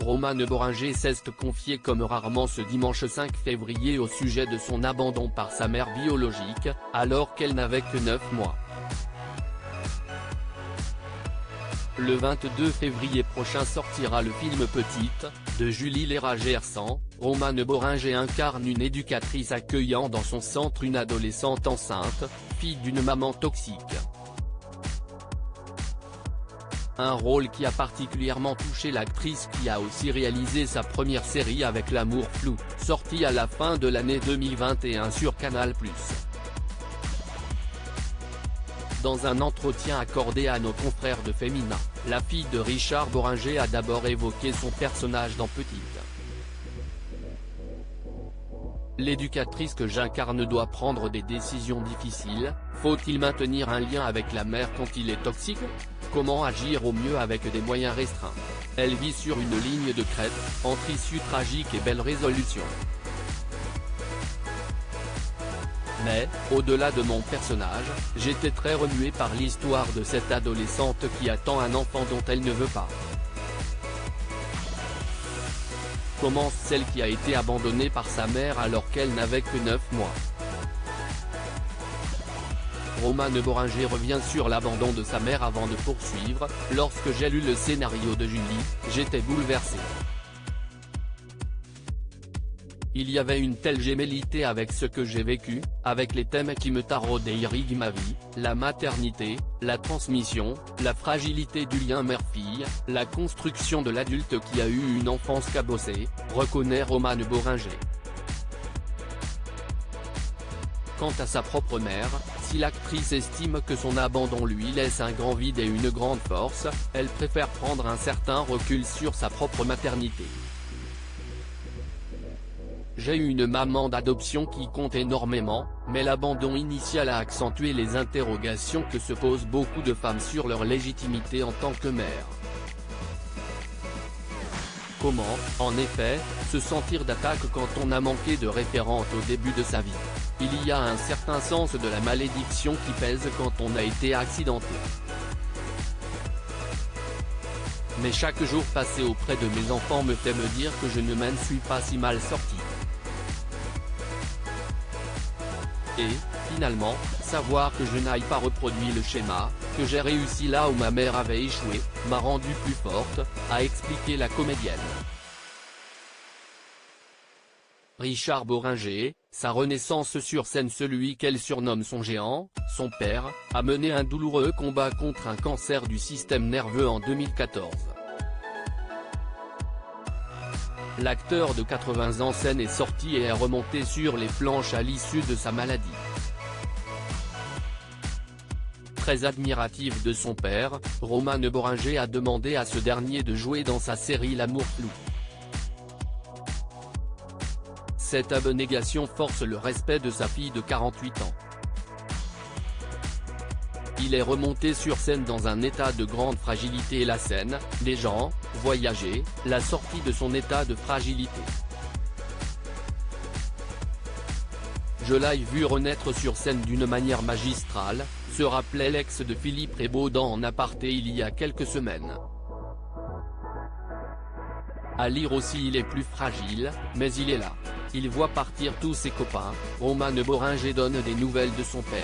Romane Boringer s'est confiée comme rarement ce dimanche 5 février au sujet de son abandon par sa mère biologique, alors qu'elle n'avait que 9 mois. Le 22 février prochain sortira le film Petite, de Julie Léra-Gersan. Romane Boringer incarne une éducatrice accueillant dans son centre une adolescente enceinte, fille d'une maman toxique. Un rôle qui a particulièrement touché l'actrice qui a aussi réalisé sa première série avec L'amour flou, sortie à la fin de l'année 2021 sur Canal+. Dans un entretien accordé à nos confrères de Femina, la fille de Richard Boringer a d'abord évoqué son personnage dans Petite. L'éducatrice que j'incarne doit prendre des décisions difficiles. Faut-il maintenir un lien avec la mère quand il est toxique? Comment agir au mieux avec des moyens restreints? Elle vit sur une ligne de crête, entre issue tragique et belle résolution. Mais, au-delà de mon personnage, j'étais très remué par l'histoire de cette adolescente qui attend un enfant dont elle ne veut pas. Commence celle qui a été abandonnée par sa mère alors qu'elle n'avait que 9 mois. Romane Boringer revient sur l'abandon de sa mère avant de poursuivre. Lorsque j'ai lu le scénario de Julie, j'étais bouleversé. Il y avait une telle gémellité avec ce que j'ai vécu, avec les thèmes qui me taraudent et irriguent ma vie, la maternité, la transmission, la fragilité du lien mère-fille, la construction de l'adulte qui a eu une enfance cabossée, reconnaît Romane Boringer. Quant à sa propre mère, si l'actrice estime que son abandon lui laisse un grand vide et une grande force, elle préfère prendre un certain recul sur sa propre maternité. J'ai eu une maman d'adoption qui compte énormément, mais l'abandon initial a accentué les interrogations que se posent beaucoup de femmes sur leur légitimité en tant que mère. Comment, en effet, se sentir d'attaque quand on a manqué de référente au début de sa vie? Il y a un certain sens de la malédiction qui pèse quand on a été accidenté. Mais chaque jour passé auprès de mes enfants me fait me dire que je ne m'en suis pas si mal sorti. Et, finalement, savoir que je n'aille pas reproduit le schéma, que j'ai réussi là où ma mère avait échoué, m'a rendue plus forte, a expliqué la comédienne. Richard Boringer, sa renaissance sur scène. Celui qu'elle surnomme son géant, son père, a mené un douloureux combat contre un cancer du système nerveux en 2014. L'acteur de 80 ans scène est sorti et est remonté sur les planches à l'issue de sa maladie. Très admirative de son père, Romane Boringer a demandé à ce dernier de jouer dans sa série L'amour flou. Cette abnégation force le respect de sa fille de 48 ans. Il est remonté sur scène dans un état de grande fragilité et la scène, les gens, voyager, l'a sorti de son état de fragilité. Je l'ai vu renaître sur scène d'une manière magistrale, se rappelait l'ex de Philippe Rebaud dans En aparté il y a quelques semaines. À lire aussi, il est plus fragile, mais il est là. Il voit partir tous ses copains. Romane Boringer donne des nouvelles de son père.